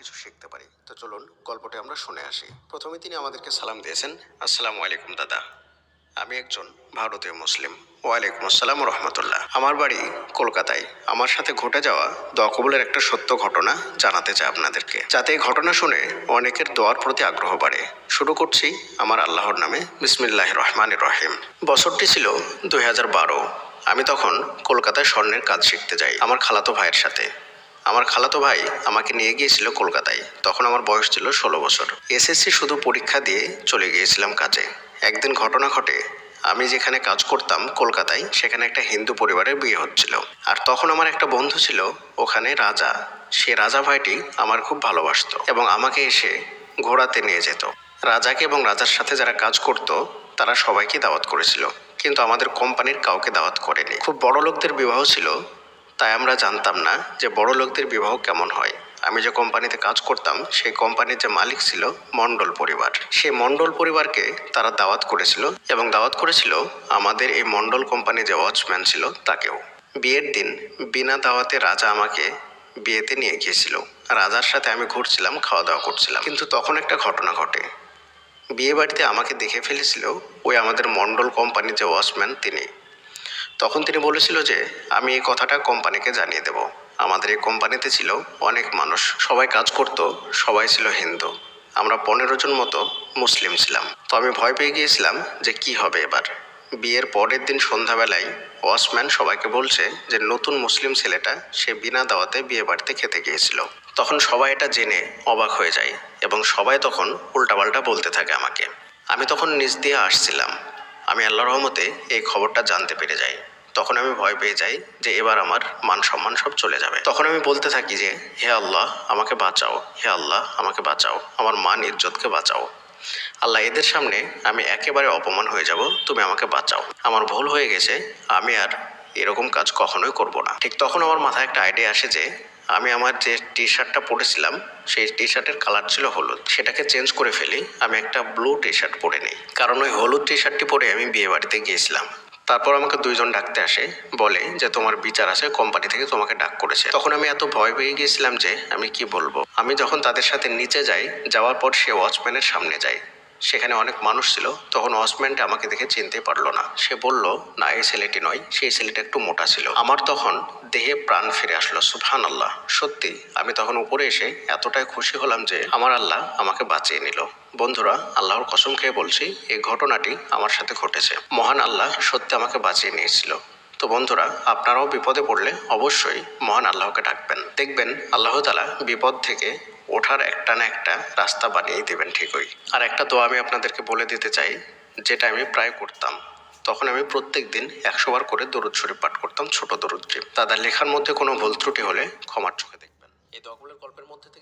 কিছু শিখতে পারি। তো চলুন গল্পটি আমরা শুনে আসি। প্রথমে তিনি আমাদেরকে সালাম দিয়েছেন, আসসালামু আলাইকুম দাদা, আমি একজন ভারতীয় মুসলিম। ওয়ালাইকুম আসসালাম রহমতুল্লাহ। আমার বাড়ি কলকাতায়। আমার সাথে ঘটে যাওয়া দোয়া কবুলের একটা সত্য ঘটনা জানাতে চাই আপনাদেরকে, যাতে এই ঘটনা শুনে অনেকের দোয়ার প্রতি আগ্রহ বাড়ে। শুরু করছি আমার আল্লাহর নামে, বিসমিল্লাহির রহমানির রহিম। বছরটি ছিল 2012। আমি তখন কলকাতায় স্বর্ণের কাজ শিখতে যাই আমার খালাতো ভাইয়ের সাথে। আমার খালাতো ভাই আমাকে নিয়ে গিয়েছিল কলকাতায়। তখন আমার বয়স ছিল 16 বছর। এসএসসি শুধু পরীক্ষা দিয়ে চলে গিয়েছিলাম কাজে। একদিন ঘটনা ঘটে, আমি যেখানে কাজ করতাম কলকাতায়, সেখানে একটা হিন্দু পরিবারের বিয়ে হচ্ছিল। আর তখন আমার একটা বন্ধু ছিল ওখানে, রাজা। সে রাজা ভাইটি আমার খুব ভালোবাসতো এবং আমাকে এসে ঘোরাতে নিয়ে যেত। রাজাকে এবং রাজার সাথে যারা কাজ করতো তারা সবাইকে দাওয়াত করেছিল, কিন্তু আমাদের কোম্পানির কাউকে দাওয়াত করেনি। খুব বড় লোকদের বিবাহ ছিল, তাই আমরা জানতাম না যে বড় লোকদের বিবাহ কেমন হয়। আমি যে কোম্পানিতে কাজ করতাম সেই কোম্পানির যে মালিক ছিল মণ্ডল পরিবার। সেই মণ্ডল পরিবারকে তারা দাওয়াত করেছিল এবং দাওয়াত করেছিল আমাদের এই মণ্ডল কোম্পানি যে ওয়াচম্যান ছিল তাকেও। বিয়ের দিন বিনা দাওয়াতে রাজা আমাকে বিয়েতে নিয়ে গিয়েছিল। রাজার সাথে আমি ঘুরছিলাম, খাওয়া দাওয়া করছিলাম, কিন্তু তখন একটা ঘটনা ঘটে। বিয়ে বাড়িতে আমাকে দেখে ফেলেছিল ওই আমাদের মণ্ডল কোম্পানির যে ওয়াচম্যান তিনি। তখন তিনি বলেছিল যে আমি এই কথাটা কোম্পানিকে জানিয়ে দেব। আমাদের এই কোম্পানিতে ছিল অনেক মানুষ, সবাই কাজ করতো, সবাই ছিল হিন্দু। আমরা 15 জন মতো মুসলিম ছিলাম। তো আমি ভয় পেয়ে গিয়েছিলাম যে কি হবে এবার। বিয়ের পরের দিন সন্ধ্যাবেলায় ওয়াচম্যান সবাইকে বলছে যে নতুন মুসলিম ছেলেটা সে বিনা দাওয়াতে বিয়ে বাড়িতে খেতে গিয়েছিল। তখন সবাই এটা জেনে অবাক হয়ে যায় এবং সবাই তখন উল্টাপাল্টা বলতে থাকে আমাকে। আমি তখন নিচ দিয়ে আসছিলাম। আমি আল্লাহর রহমতে এই খবরটা জানতে পেরে যাই। তখন আমি ভয় পেয়ে যাই যে এবার আমার মান সম্মান সব চলে যাবে। তখন আমি বলতে থাকি যে হে আল্লাহ আমাকে বাঁচাও, হে আল্লাহ আমাকে বাঁচাও, আমার মান ইজ্জতকে বাঁচাও। আল্লাহ, এদের সামনে আমি একেবারে অপমান হয়ে যাব, তুমি আমাকে বাঁচাও। আমার ভুল হয়ে গেছে, আমি আর এরকম কাজ কখনোই করব না। ঠিক তখন আমার মাথায় একটা আইডিয়া আসে যে আমি আমার যে টি শার্টটা পরেছিলাম সেই টি শার্টের কালার ছিল হলুদ, সেটাকে চেঞ্জ করে ফেলি, আমি একটা ব্লু টি শার্ট পরে নিই। কারণ ওই হলুদ টি শার্টটি পরে আমি বিয়ে বাড়িতে গিয়েছিলাম। তারপর আমাকে 2 জন ডাকতে আসে, বলে যে তোমার বিচার আছে, কোম্পানি থেকে তোমাকে ডাক করেছে। তখন আমি এত ভয় পেয়ে গিয়েছিলাম যে আমি কি বলবো। আমি যখন তাদের সাথে নিচে যাই, যাওয়ার পর সে ওয়াচম্যানের সামনে যাই, সেখানে অনেক মানুষ ছিল। তখন ওয়াচম্যানটা আমাকে দেখে চিনতে পারলো না। সে বলল না, এই ছেলেটি নয়, সেই ছেলেটা একটু মোটা ছিল। আমার তখন দেহে প্রাণ ফিরে আসলো, সুবহানাল্লাহ। সত্যি আমি তখন উপরে এসে এতটাই খুশি হলাম যে আমার আল্লাহ আমাকে বাঁচিয়ে নিল। বন্ধুরা, আল্লাহর কসম খেয়ে বলছি, এই ঘটনাটি আমার সাথে ঘটেছে। মহান আল্লাহ সত্যি আমাকে বাঁচিয়ে নিয়েছিল। তো বন্ধুরা, আপনারাও বিপদে পড়লে অবশ্যই মহান আল্লাহকে ডাকবেন, দেখবেন আল্লাহ তাআলা বিপদ থেকে ওঠার একটা না একটা রাস্তা বানিয়ে দেবেন ঠিকই। আর একটা দোয়া আমি আপনাদেরকে বলে দিতে চাই, যেটা আমি প্রায় করতাম। তখন আমি প্রত্যেক দিন 100 বার করে দরুদ শরীফ পাঠ করতাম, ছোট দরুদটি। তাদের লেখার মধ্যে কোনো ভুল ত্রুটি হলে ক্ষমার চোখে দেখবেন। এই দোয়াগুলোর গল্পের মধ্যে থেকে